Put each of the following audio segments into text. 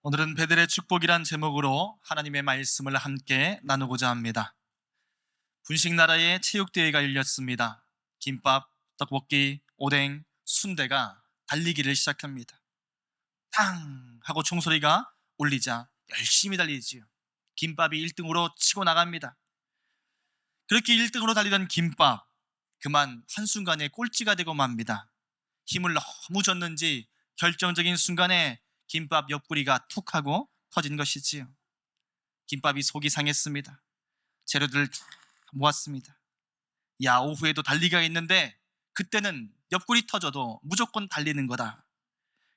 오늘은 베델의 축복이란 제목으로 하나님의 말씀을 함께 나누고자 합니다. 분식 나라의 체육대회가 열렸습니다. 김밥, 떡볶이, 오뎅, 순대가 달리기를 시작합니다. 탕! 하고 총소리가 울리자 열심히 달리지요. 김밥이 1등으로 치고 나갑니다. 그렇게 1등으로 달리던 김밥, 그만 한순간에 꼴찌가 되고 맙니다. 힘을 너무 줬는지 결정적인 순간에 김밥 옆구리가 툭 하고 터진 것이지요. 김밥이 속이 상했습니다. 재료들을 다 모았습니다. 야, 오후에도 달리기가 있는데 그때는 옆구리 터져도 무조건 달리는 거다.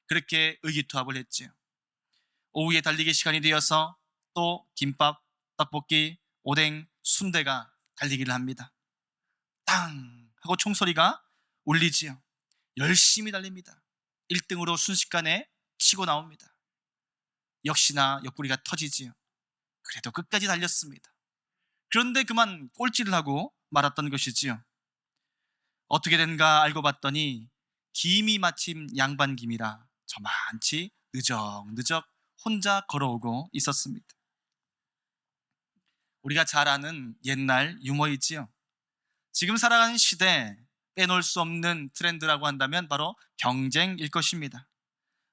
그렇게 의기투합을 했지요. 오후에 달리기 시간이 되어서 또 김밥, 떡볶이, 오뎅, 순대가 달리기를 합니다. 땅 하고 총소리가 울리지요. 열심히 달립니다. 1등으로 순식간에 치고 나옵니다. 역시나 옆구리가 터지지요. 그래도 끝까지 달렸습니다. 그런데 그만 꼴찌를 하고 말았던 것이지요. 어떻게 된가 알고 봤더니 김이 마침 양반김이라 저만치 느적느적 혼자 걸어오고 있었습니다. 우리가 잘 아는 옛날 유머이지요. 지금 살아가는 시대 빼놓을 수 없는 트렌드라고 한다면 바로 경쟁일 것입니다.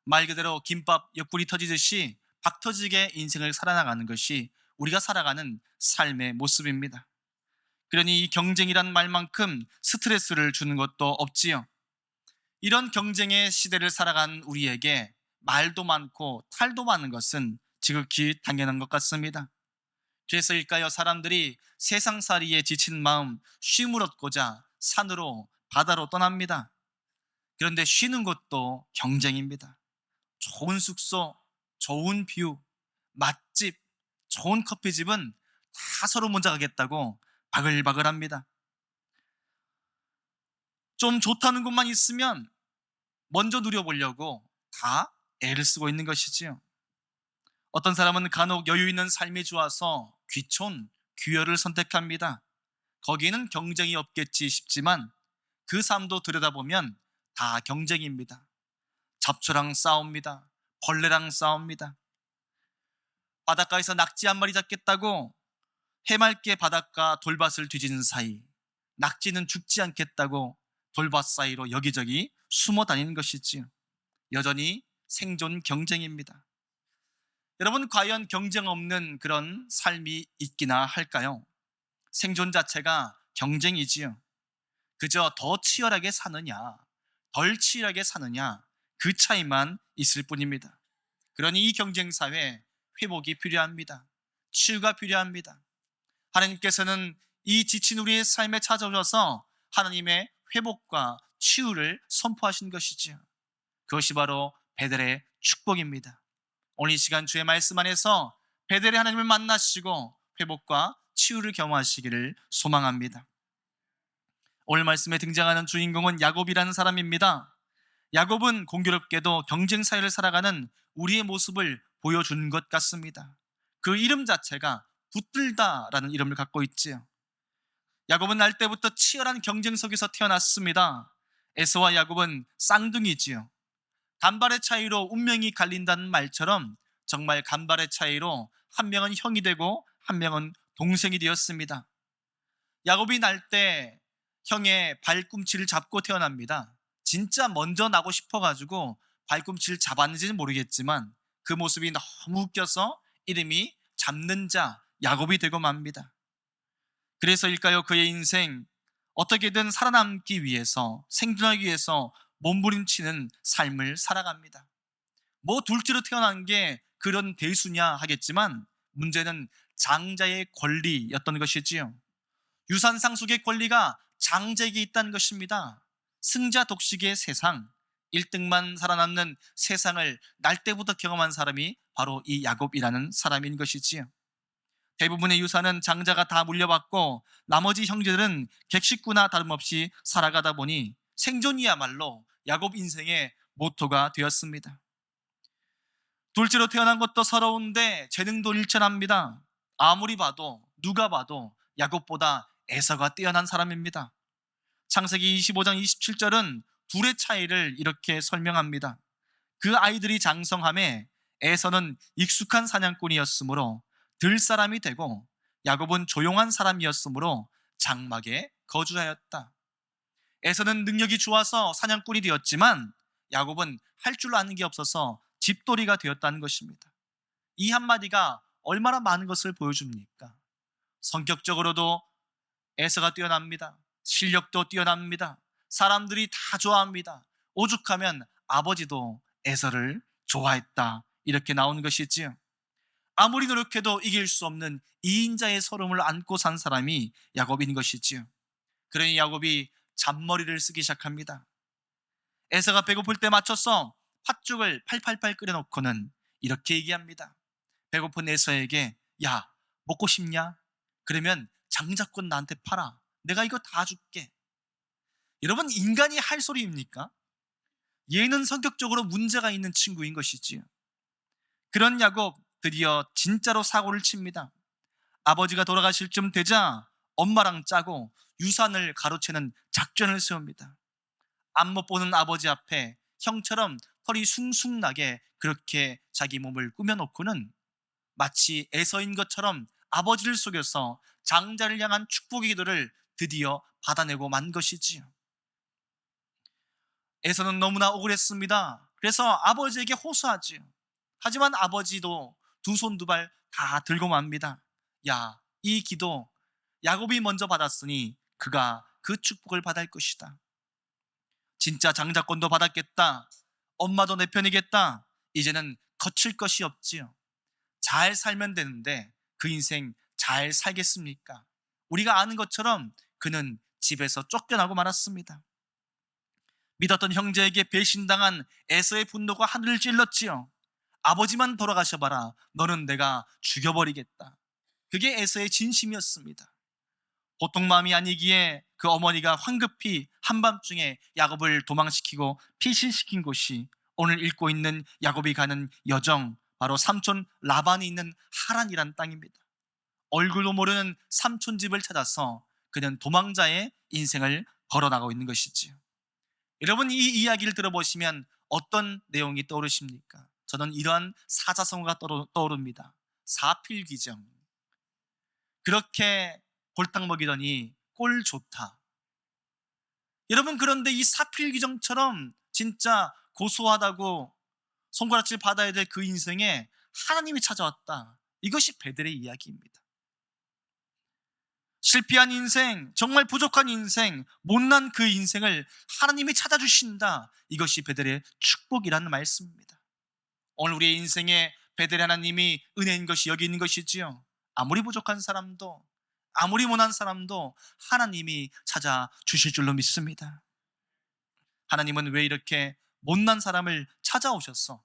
말 그대로 김밥 옆구리 터지듯이 박 터지게 인생을 살아나가는 것이 우리가 살아가는 삶의 모습입니다. 그러니 이 경쟁이란 말만큼 스트레스를 주는 것도 없지요. 이런 경쟁의 시대를 살아간 우리에게 말도 많고 탈도 많은 것은 지극히 당연한 것 같습니다. 그래서일까요? 사람들이 세상살이에 지친 마음 쉼을 얻고자 산으로 바다로 떠납니다. 그런데 쉬는 것도 경쟁입니다. 좋은 숙소, 좋은 뷰, 맛집, 좋은 커피집은 다 서로 먼저 가겠다고 바글바글합니다. 좀 좋다는 곳만 있으면 먼저 누려보려고 다 애를 쓰고 있는 것이지요. 어떤 사람은 간혹 여유 있는 삶이 좋아서 귀촌, 귀여를 선택합니다. 거기에는 경쟁이 없겠지 싶지만 그 삶도 들여다보면 다 경쟁입니다. 잡초랑 싸웁니다. 벌레랑 싸웁니다. 바닷가에서 낙지 한 마리 잡겠다고 해맑게 바닷가 돌밭을 뒤지는 사이 낙지는 죽지 않겠다고 돌밭 사이로 여기저기 숨어 다니는 것이지요. 여전히 생존 경쟁입니다. 여러분, 과연 경쟁 없는 그런 삶이 있기나 할까요? 생존 자체가 경쟁이지요. 그저 더 치열하게 사느냐, 덜 치열하게 사느냐, 그 차이만 있을 뿐입니다. 그러니 이 경쟁 사회 회복이 필요합니다. 치유가 필요합니다. 하나님께서는 이 지친 우리의 삶에 찾아오셔서 하나님의 회복과 치유를 선포하신 것이지요. 그것이 바로 베델의 축복입니다. 오늘 이 시간 주의 말씀 안에서 베델의 하나님을 만나시고 회복과 치유를 경험하시기를 소망합니다. 오늘 말씀에 등장하는 주인공은 야곱이라는 사람입니다. 야곱은 공교롭게도 경쟁 사회를 살아가는 우리의 모습을 보여준 것 같습니다. 그 이름 자체가 붙들다라는 이름을 갖고 있지요. 야곱은 날 때부터 치열한 경쟁 속에서 태어났습니다. 에서와 야곱은 쌍둥이지요. 간발의 차이로 운명이 갈린다는 말처럼 정말 간발의 차이로 한 명은 형이 되고 한 명은 동생이 되었습니다. 야곱이 날 때 형의 발꿈치를 잡고 태어납니다. 진짜 먼저 나고 싶어가지고 발꿈치를 잡았는지는 모르겠지만 그 모습이 너무 웃겨서 이름이 잡는 자 야곱이 되고 맙니다. 그래서일까요? 그의 인생 어떻게든 살아남기 위해서 생존하기 위해서 몸부림치는 삶을 살아갑니다. 뭐 둘째로 태어난 게 그런 대수냐 하겠지만 문제는 장자의 권리였던 것이지요. 유산 상속의 권리가 장자에게 있다는 것입니다. 승자 독식의 세상, 1등만 살아남는 세상을 날 때부터 경험한 사람이 바로 이 야곱이라는 사람인 것이지요. 대부분의 유산은 장자가 다 물려받고 나머지 형제들은 객식구나 다름없이 살아가다 보니 생존이야말로 야곱 인생의 모토가 되었습니다. 둘째로 태어난 것도 서러운데 재능도 일천합니다. 아무리 봐도 누가 봐도 야곱보다 에서가 뛰어난 사람입니다. 창세기 25장 27절은 둘의 차이를 이렇게 설명합니다. 그 아이들이 장성함에 에서는 익숙한 사냥꾼이었으므로 들 사람이 되고 야곱은 조용한 사람이었으므로 장막에 거주하였다. 에서는 능력이 좋아서 사냥꾼이 되었지만 야곱은 할 줄 아는 게 없어서 집돌이가 되었다는 것입니다. 이 한마디가 얼마나 많은 것을 보여줍니까? 성격적으로도 에서가 뛰어납니다. 실력도 뛰어납니다. 사람들이 다 좋아합니다. 오죽하면 아버지도 에서를 좋아했다, 이렇게 나오는 것이지요. 아무리 노력해도 이길 수 없는 이인자의 서름을 안고 산 사람이 야곱인 것이지요. 그러니 야곱이 잔머리를 쓰기 시작합니다. 에서가 배고플 때 맞춰서 팥죽을 팔팔팔 끓여놓고는 이렇게 얘기합니다. 배고픈 에서에게, 야, 먹고 싶냐? 그러면 장자권 나한테 팔아. 내가 이거 다 줄게. 여러분, 인간이 할 소리입니까? 얘는 성격적으로 문제가 있는 친구인 것이지요. 그런 야곱, 드디어 진짜로 사고를 칩니다. 아버지가 돌아가실 쯤 되자 엄마랑 짜고 유산을 가로채는 작전을 세웁니다. 앞 못 보는 아버지 앞에 형처럼 털이 숭숭 나게 그렇게 자기 몸을 꾸며놓고는 마치 에서인 것처럼 아버지를 속여서 장자를 향한 축복의 기도를 드디어 받아내고 만 것이지요. 에서는 너무나 억울했습니다. 그래서 아버지에게 호소하지요. 하지만 아버지도 두 손 두 발 다 들고 맙니다. 야, 이 기도 야곱이 먼저 받았으니 그가 그 축복을 받을 것이다. 진짜 장자권도 받았겠다. 엄마도 내 편이겠다. 이제는 거칠 것이 없지요. 잘 살면 되는데 그 인생 잘 살겠습니까? 우리가 아는 것처럼 그는 집에서 쫓겨나고 말았습니다. 믿었던 형제에게 배신당한 에서의 분노가 하늘을 찔렀지요. 아버지만 돌아가셔봐라. 너는 내가 죽여버리겠다. 그게 에서의 진심이었습니다. 보통 마음이 아니기에 그 어머니가 황급히 한밤중에 야곱을 도망시키고 피신시킨 곳이 오늘 읽고 있는 야곱이 가는 여정, 바로 삼촌 라반이 있는 하란이란 땅입니다. 얼굴도 모르는 삼촌 집을 찾아서 그는 도망자의 인생을 걸어나가고 있는 것이지요. 여러분, 이 이야기를 들어보시면 어떤 내용이 떠오르십니까? 저는 이러한 사자성어가 떠오릅니다. 사필귀정. 그렇게 골탕 먹이더니 꼴 좋다. 여러분, 그런데 이 사필귀정처럼 진짜 고소하다고 손가락질 받아야 될 그 인생에 하나님이 찾아왔다. 이것이 베델의 이야기입니다. 실패한 인생, 정말 부족한 인생, 못난 그 인생을 하나님이 찾아주신다. 이것이 베델의 축복이라는 말씀입니다. 오늘 우리의 인생에 베델 하나님이 은혜인 것이 여기 있는 것이지요. 아무리 부족한 사람도, 아무리 못난 사람도 하나님이 찾아주실 줄로 믿습니다. 하나님은 왜 이렇게 못난 사람을 찾아오셔서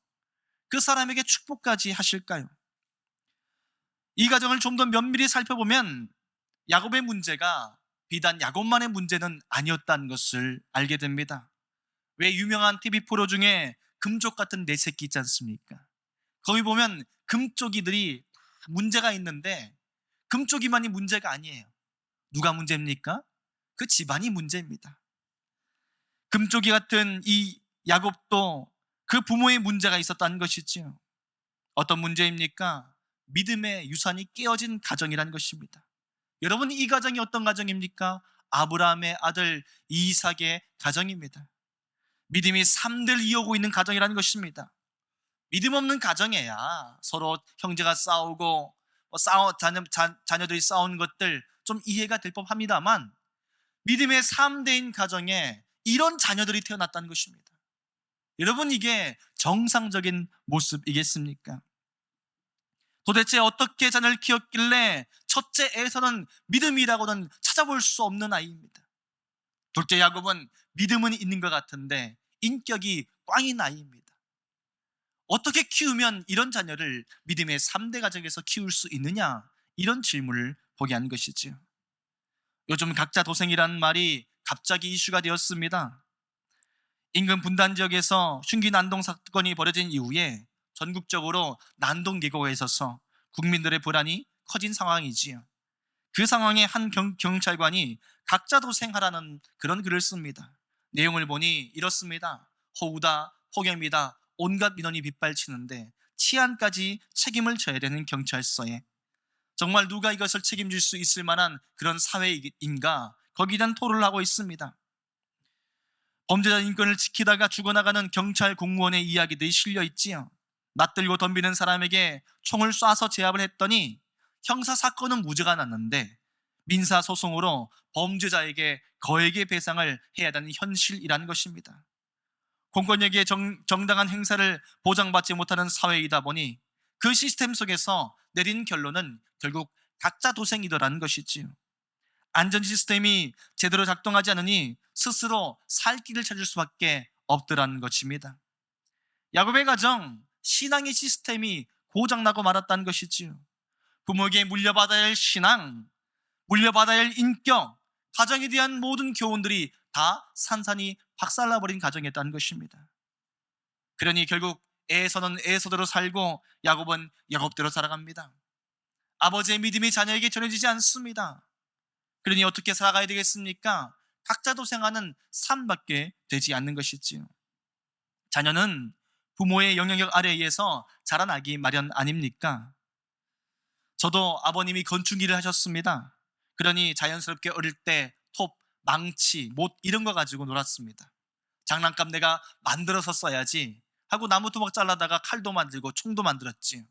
그 사람에게 축복까지 하실까요? 이 과정을 좀 더 면밀히 살펴보면 야곱의 문제가 비단 야곱만의 문제는 아니었다는 것을 알게 됩니다. 왜 유명한 TV 프로 중에 금쪽 같은 네 새끼 있지 않습니까? 거기 보면 금쪽이들이 문제가 있는데 금쪽이만이 문제가 아니에요. 누가 문제입니까? 그 집안이 문제입니다. 금쪽이 같은 이 야곱도 그 부모의 문제가 있었다는 것이지요. 어떤 문제입니까? 믿음의 유산이 깨어진 가정이라는 것입니다. 여러분, 이 가정이 어떤 가정입니까? 아브라함의 아들 이삭의 가정입니다. 믿음이 3대를 이어오고 있는 가정이라는 것입니다. 믿음 없는 가정에야 서로 형제가 싸우고 자녀들이 싸우는 것들 좀 이해가 될 법합니다만, 믿음의 3대인 가정에 이런 자녀들이 태어났다는 것입니다. 여러분, 이게 정상적인 모습이겠습니까? 도대체 어떻게 자녀를 키웠길래 첫째 에서는 믿음이라고는 찾아볼 수 없는 아이입니다. 둘째 야곱은 믿음은 있는 것 같은데 인격이 꽝인 아이입니다. 어떻게 키우면 이런 자녀를 믿음의 3대 가정에서 키울 수 있느냐, 이런 질문을 보게 한 것이지요. 요즘 각자 도생이라는 말이 갑자기 이슈가 되었습니다. 인근 분단 지역에서 흉기 난동 사건이 벌어진 이후에 전국적으로 난동 계고가 있어서 국민들의 불안이 커진 상황이지요. 그 상황에 한 경찰관이 각자 도생하라는 그런 글을 씁니다. 내용을 보니 이렇습니다. 호우다, 폭염이다, 온갖 민원이 빗발치는데 치안까지 책임을 져야 되는 경찰서에 정말 누가 이것을 책임질 수 있을 만한 그런 사회인가, 거기에 대한 토론을 하고 있습니다. 범죄자 인권을 지키다가 죽어나가는 경찰 공무원의 이야기들이 실려 있지요. 낯들고 덤비는 사람에게 총을 쏴서 제압을 했더니 형사사건은 무죄가 났는데 민사소송으로 범죄자에게 거액의 배상을 해야 하는 현실이라는 것입니다. 공권력의 정당한 행사를 보장받지 못하는 사회이다 보니 그 시스템 속에서 내린 결론은 결국 각자 도생이더라는 것이지요. 안전 시스템이 제대로 작동하지 않으니 스스로 살 길을 찾을 수밖에 없더라는 것입니다. 야곱의 가정, 신앙의 시스템이 고장나고 말았다는 것이지요. 부모에게 물려받아야 할 신앙, 물려받아야 할 인격, 가정에 대한 모든 교훈들이 다 산산이 박살나버린 가정이었다는 것입니다. 그러니 결국 에서는 에서대로 살고 야곱은 야곱대로 살아갑니다. 아버지의 믿음이 자녀에게 전해지지 않습니다. 그러니 어떻게 살아가야 되겠습니까? 각자 도생하는 삶밖에 되지 않는 것이지요. 자녀는 부모의 영향력 아래에서 자라나기 마련 아닙니까? 저도 아버님이 건축 일을 하셨습니다. 그러니 자연스럽게 어릴 때 톱, 망치, 못 이런 거 가지고 놀았습니다. 장난감 내가 만들어서 써야지 하고 나무 토막 잘라다가 칼도 만들고 총도 만들었지.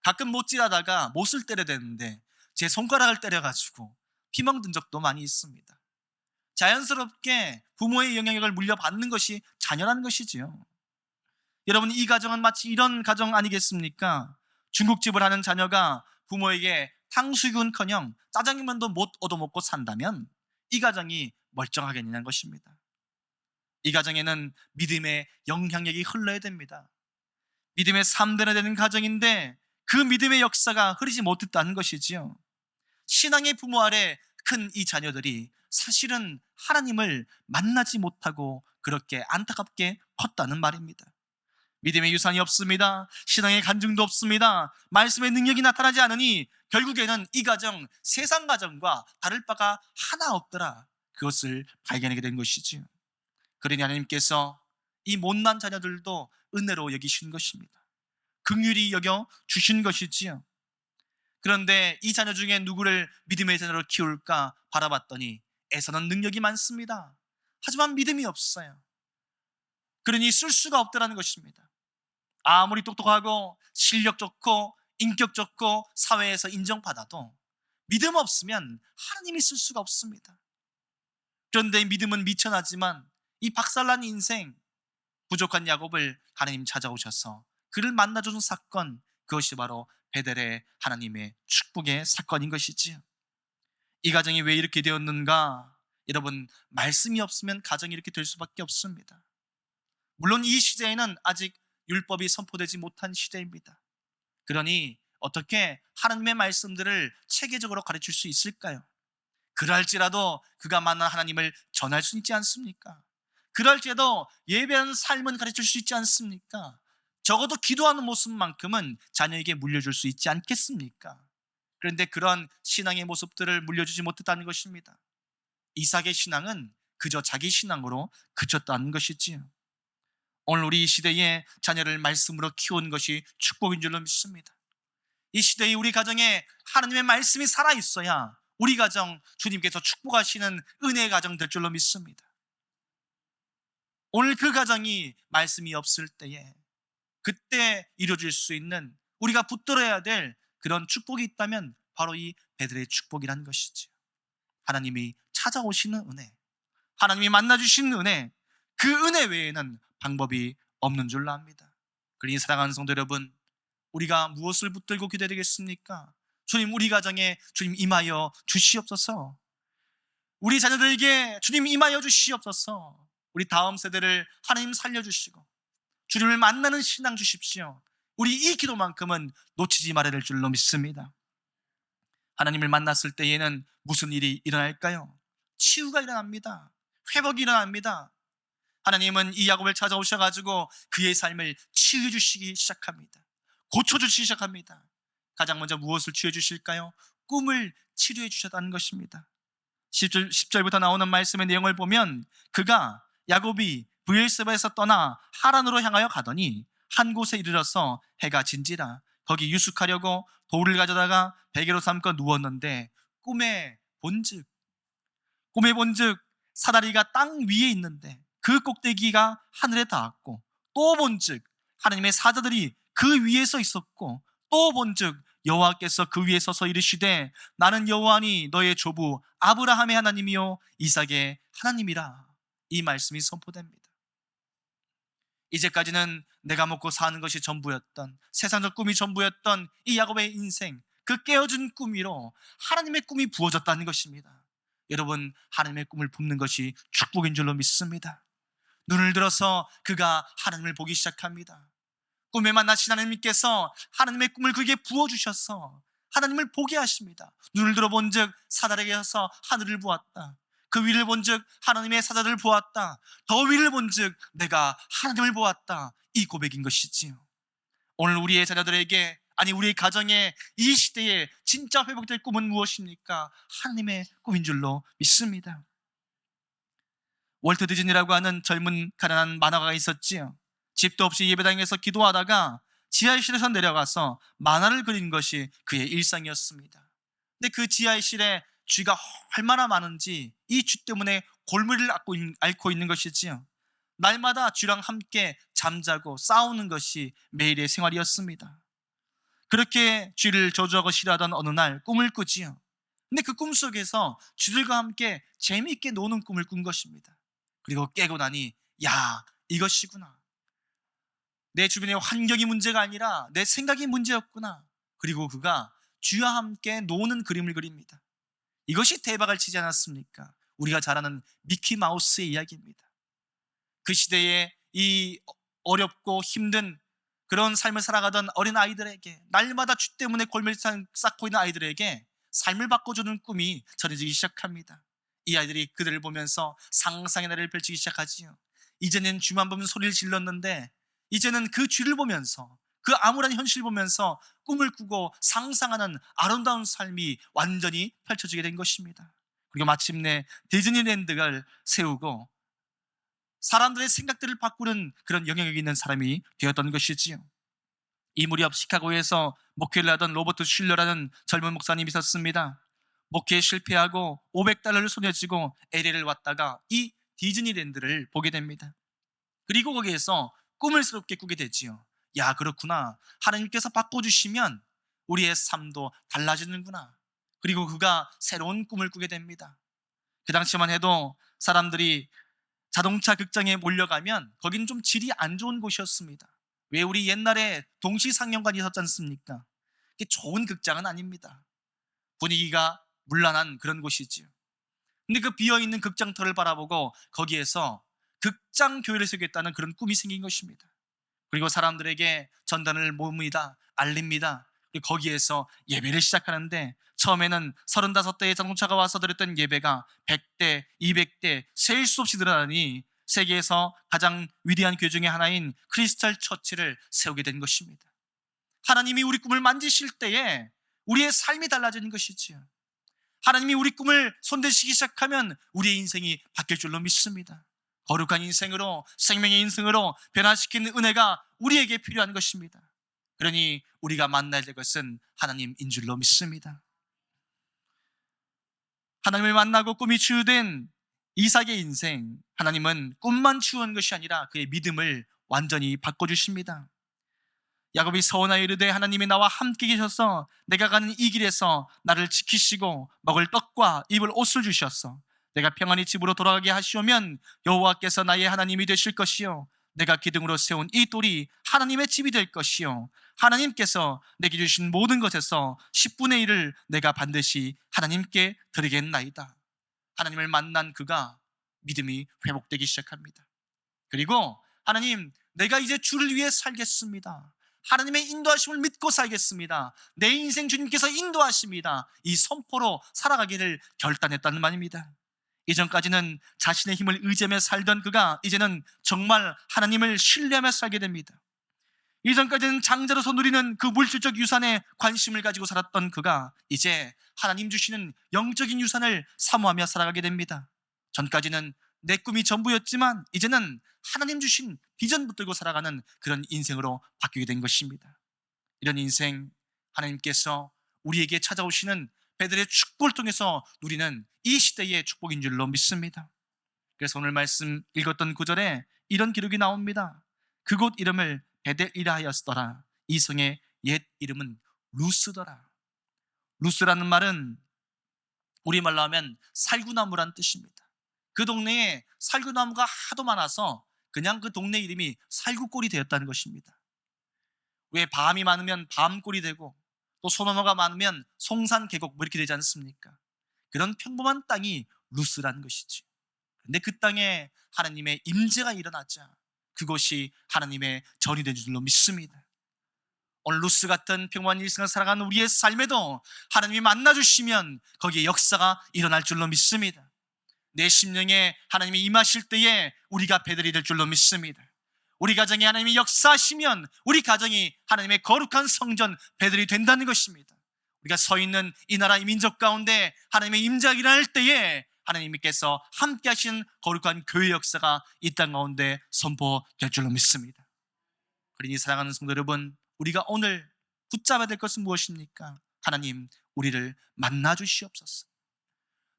가끔 못질하다가 못을 때려야 되는데 제 손가락을 때려가지고 피멍 든 적도 많이 있습니다. 자연스럽게 부모의 영향력을 물려받는 것이 자녀라는 것이지요. 여러분, 이 가정은 마치 이런 가정 아니겠습니까? 중국집을 하는 자녀가 부모에게 탕수육은커녕 짜장면도 못 얻어먹고 산다면 이 가정이 멀쩡하겠냐는 것입니다. 이 가정에는 믿음의 영향력이 흘러야 됩니다. 믿음의 3대나 되는 가정인데 그 믿음의 역사가 흐르지 못했다는 것이지요. 신앙의 부모 아래 큰 이 자녀들이 사실은 하나님을 만나지 못하고 그렇게 안타깝게 컸다는 말입니다. 믿음의 유산이 없습니다. 신앙의 간증도 없습니다. 말씀의 능력이 나타나지 않으니 결국에는 이 가정, 세상 가정과 다를 바가 하나 없더라. 그것을 발견하게 된 것이지요. 그러니 하나님께서 이 못난 자녀들도 은혜로 여기신 것입니다. 긍휼히 여겨 주신 것이지요. 그런데 이 자녀 중에 누구를 믿음의 자녀로 키울까 바라봤더니 에서는 능력이 많습니다. 하지만 믿음이 없어요. 그러니 쓸 수가 없더라는 것입니다. 아무리 똑똑하고 실력 좋고 인격 좋고 사회에서 인정받아도 믿음 없으면 하나님이 쓸 수가 없습니다. 그런데 믿음은 미천하지만 이 박살난 인생, 부족한 야곱을 하나님 찾아오셔서 그를 만나주는 사건, 그것이 바로 베델의 하나님의 축복의 사건인 것이지요. 이 가정이 왜 이렇게 되었는가? 여러분, 말씀이 없으면 가정이 이렇게 될 수밖에 없습니다. 물론 이 시대에는 아직 율법이 선포되지 못한 시대입니다. 그러니 어떻게 하나님의 말씀들을 체계적으로 가르칠 수 있을까요? 그럴지라도 그가 만난 하나님을 전할 수 있지 않습니까? 그럴지라도 예배하는 삶은 가르칠 수 있지 않습니까? 적어도 기도하는 모습만큼은 자녀에게 물려줄 수 있지 않겠습니까? 그런데 그런 신앙의 모습들을 물려주지 못했다는 것입니다. 이삭의 신앙은 그저 자기 신앙으로 그쳤다는 것이지요. 오늘 우리 이 시대에 자녀를 말씀으로 키운 것이 축복인 줄로 믿습니다. 이 시대에 우리 가정에 하나님의 말씀이 살아있어야 우리 가정 주님께서 축복하시는 은혜의 가정 될 줄로 믿습니다. 오늘 그 가정이 말씀이 없을 때에 그때 이루어질 수 있는 우리가 붙들어야 될 그런 축복이 있다면 바로 이 베들의 축복이라는 것이죠. 하나님이 찾아오시는 은혜, 하나님이 만나주시는 은혜, 그 은혜 외에는 방법이 없는 줄로 압니다. 그러니 사랑하는 성도 여러분, 우리가 무엇을 붙들고 기도해야 되겠습니까? 주님, 우리 가정에 주님 임하여 주시옵소서. 우리 자녀들에게 주님 임하여 주시옵소서. 우리 다음 세대를 하나님 살려주시고 주님을 만나는 신앙 주십시오. 우리 이 기도만큼은 놓치지 말아야 될 줄로 믿습니다. 하나님을 만났을 때에는 무슨 일이 일어날까요? 치유가 일어납니다. 회복이 일어납니다. 하나님은 이 야곱을 찾아오셔가지고 그의 삶을 치유해 주시기 시작합니다. 고쳐주시기 시작합니다. 가장 먼저 무엇을 치유해 주실까요? 꿈을 치료해 주셨다는 것입니다. 10절부터 나오는 말씀의 내용을 보면 그가 야곱이 브엘세바에서 떠나 하란으로 향하여 가더니 한 곳에 이르러서 해가 진지라. 거기 유숙하려고 돌을 가져다가 베개로 삼고 누웠는데 꿈에 본즉 사다리가 땅 위에 있는데 그 꼭대기가 하늘에 닿았고, 또 본즉 하나님의 사자들이 그 위에 서 있었고, 또 본즉 여호와께서 그 위에 서서 이르시되 나는 여호와니 너의 조부 아브라함의 하나님이요 이삭의 하나님이라. 이 말씀이 선포됩니다. 이제까지는 내가 먹고 사는 것이 전부였던, 세상적 꿈이 전부였던 이 야곱의 인생, 그 깨어진 꿈 위로 하나님의 꿈이 부어졌다는 것입니다. 여러분, 하나님의 꿈을 품는 것이 축복인 줄로 믿습니다. 눈을 들어서 그가 하나님을 보기 시작합니다. 꿈에 만나신 하나님께서 하나님의 꿈을 그에게 부어주셔서 하나님을 보게 하십니다. 눈을 들어본 즉 사다리에 서서 하늘을 보았다. 그 위를 본 즉 하나님의 사자들을 보았다. 더 위를 본 즉 내가 하나님을 보았다. 이 고백인 것이지요. 오늘 우리의 자녀들에게, 아니 우리의 가정에, 이 시대에 진짜 회복될 꿈은 무엇입니까? 하나님의 꿈인 줄로 믿습니다. 월트 디즈니라고 하는 젊은 가난한 만화가가 있었지요. 집도 없이 예배당에서 기도하다가 지하실에서 내려가서 만화를 그린 것이 그의 일상이었습니다. 근데 그 지하실에 쥐가 얼마나 많은지 이 쥐 때문에 골머리를 앓고 있는 것이지요. 날마다 쥐랑 함께 잠자고 싸우는 것이 매일의 생활이었습니다. 그렇게 쥐를 저주하고 싫어하던 어느 날 꿈을 꾸지요. 근데 그 꿈속에서 쥐들과 함께 재미있게 노는 꿈을 꾼 것입니다. 그리고 깨고 나니, 야, 이것이구나. 내 주변의 환경이 문제가 아니라 내 생각이 문제였구나. 그리고 그가 쥐와 함께 노는 그림을 그립니다. 이것이 대박을 치지 않았습니까? 우리가 잘 아는 미키마우스의 이야기입니다. 그 시대에 이 어렵고 힘든 그런 삶을 살아가던 어린 아이들에게, 날마다 쥐 때문에 골머리 쌓고 있는 아이들에게 삶을 바꿔주는 꿈이 전해지기 시작합니다. 이 아이들이 그들을 보면서 상상의 나래를 펼치기 시작하지요. 이제는 쥐만 보면 소리를 질렀는데 이제는 그 쥐를 보면서, 그 암울한 현실을 보면서 꿈을 꾸고 상상하는 아름다운 삶이 완전히 펼쳐지게 된 것입니다. 그리고 마침내 디즈니랜드를 세우고 사람들의 생각들을 바꾸는 그런 영향력이 있는 사람이 되었던 것이지요. 이 무렵 시카고에서 목회를 하던 로버트 슐러라는 젊은 목사님이 있었습니다. 목회에 실패하고 $500를 손에 쥐고 LA를 왔다가 이 디즈니랜드를 보게 됩니다. 그리고 거기에서 꿈을 새롭게 꾸게 되지요. 야, 그렇구나. 하나님께서 바꿔주시면 우리의 삶도 달라지는구나. 그리고 그가 새로운 꿈을 꾸게 됩니다. 그 당시만 해도 사람들이 자동차 극장에 몰려가면 거긴 좀 질이 안 좋은 곳이었습니다. 왜 우리 옛날에 동시상영관이 있었지 않습니까? 그게 좋은 극장은 아닙니다. 분위기가 문란한 그런 곳이지요. 근데 그 비어있는 극장터를 바라보고 거기에서 극장 교회를 세우겠다는 그런 꿈이 생긴 것입니다. 그리고 사람들에게 전단을 모읍니다. 알립니다. 그리고 거기에서 예배를 시작하는데 처음에는 35대의 자동차가 와서 드렸던 예배가 100대, 200대, 셀 수 없이 늘어나니 세계에서 가장 위대한 교회 중에 하나인 크리스탈 처치를 세우게 된 것입니다. 하나님이 우리 꿈을 만지실 때에 우리의 삶이 달라지는 것이지요. 하나님이 우리 꿈을 손대시기 시작하면 우리의 인생이 바뀔 줄로 믿습니다. 거룩한 인생으로, 생명의 인생으로 변화시키는 은혜가 우리에게 필요한 것입니다. 그러니 우리가 만나야 될 것은 하나님인 줄로 믿습니다. 하나님을 만나고 꿈이 치유된 이삭의 인생, 하나님은 꿈만 치유한 것이 아니라 그의 믿음을 완전히 바꿔주십니다. 야곱이 서원하여 이르되 하나님이 나와 함께 계셔서 내가 가는 이 길에서 나를 지키시고 먹을 떡과 입을 옷을 주셨어. 내가 평안히 집으로 돌아가게 하시오면 여호와께서 나의 하나님이 되실 것이요 내가 기둥으로 세운 이 돌이 하나님의 집이 될 것이요 하나님께서 내게 주신 모든 것에서 10분의 1을 내가 반드시 하나님께 드리겠나이다. 하나님을 만난 그가 믿음이 회복되기 시작합니다. 그리고 하나님, 내가 이제 주를 위해 살겠습니다. 하나님의 인도하심을 믿고 살겠습니다. 내 인생 주님께서 인도하십니다. 이 선포로 살아가기를 결단했다는 말입니다. 이전까지는 자신의 힘을 의지하며 살던 그가 이제는 정말 하나님을 신뢰하며 살게 됩니다. 이전까지는 장자로서 누리는 그 물질적 유산에 관심을 가지고 살았던 그가 이제 하나님 주시는 영적인 유산을 사모하며 살아가게 됩니다. 전까지는 내 꿈이 전부였지만 이제는 하나님 주신 비전 붙들고 살아가는 그런 인생으로 바뀌게 된 것입니다. 이런 인생, 하나님께서 우리에게 찾아오시는 배들의 축복을 통해서 누리는 이 시대의 축복인 줄로 믿습니다. 그래서 오늘 말씀 읽었던 구절에 이런 기록이 나옵니다. 그곳 이름을 베델이라 하였더라. 이 성의 옛 이름은 루스더라. 루스라는 말은 우리말로 하면 살구나무란 뜻입니다. 그 동네에 살구나무가 하도 많아서 그냥 그 동네 이름이 살구골이 되었다는 것입니다. 왜 밤이 많으면 밤골이 되고 또 소나무가 많으면 송산계곡 뭐 이렇게 되지 않습니까? 그런 평범한 땅이 루스라는 것이지. 근데 그 땅에 하나님의 임재가 일어나자 그것이 하나님의 전이 된 줄로 믿습니다. 오늘 루스 같은 평범한 일생을 살아가는 우리의 삶에도 하나님이 만나주시면 거기에 역사가 일어날 줄로 믿습니다. 내 심령에 하나님이 임하실 때에 우리가 배들이 될 줄로 믿습니다. 우리 가정에 하나님이 역사하시면 우리 가정이 하나님의 거룩한 성전 배들이 된다는 것입니다. 우리가 서 있는 이 나라 이 민족 가운데 하나님의 임재가 일어날 때에 하나님께서 함께 하신 거룩한 교회 역사가 이 땅 가운데 선포될 줄로 믿습니다. 그러니 사랑하는 성도 여러분, 우리가 오늘 붙잡아야 될 것은 무엇입니까? 하나님, 우리를 만나 주시옵소서.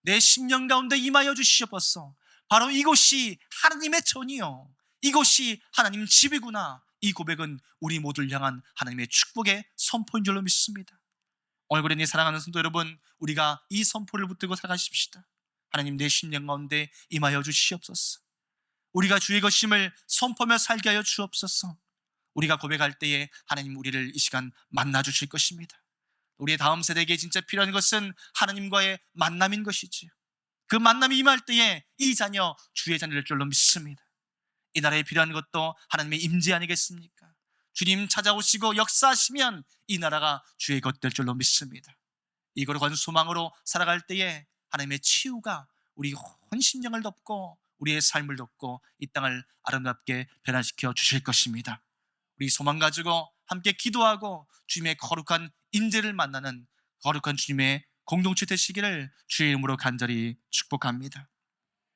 내 심령 가운데 임하여 주시옵소서. 바로 이곳이 하나님의 전이요, 이곳이 하나님 집이구나. 이 고백은 우리 모두를 향한 하나님의 축복의 선포인 줄로 믿습니다. 오늘 그러니 사랑하는 성도 여러분, 우리가 이 선포를 붙들고 살아가십시다. 하나님, 내 심령 가운데 임하여 주시옵소서. 우리가 주의 것임을 선포하며 살게 하여 주옵소서. 우리가 고백할 때에 하나님 우리를 이 시간 만나 주실 것입니다. 우리의 다음 세대에게 진짜 필요한 것은 하나님과의 만남인 것이지요. 그 만남이 임할 때에 이 자녀 주의 자녀될 줄로 믿습니다. 이 나라에 필요한 것도 하나님의 임재 아니겠습니까? 주님 찾아오시고 역사하시면 이 나라가 주의 것 될 줄로 믿습니다. 이 거룩한 소망으로 살아갈 때에 하나님의 치유가 우리 온 심령을 덮고 우리의 삶을 덮고 이 땅을 아름답게 변화시켜 주실 것입니다. 우리 소망 가지고 함께 기도하고 주님의 거룩한 임재를 만나는 거룩한 주님의 공동체 되시기를 주의 이름으로 간절히 축복합니다.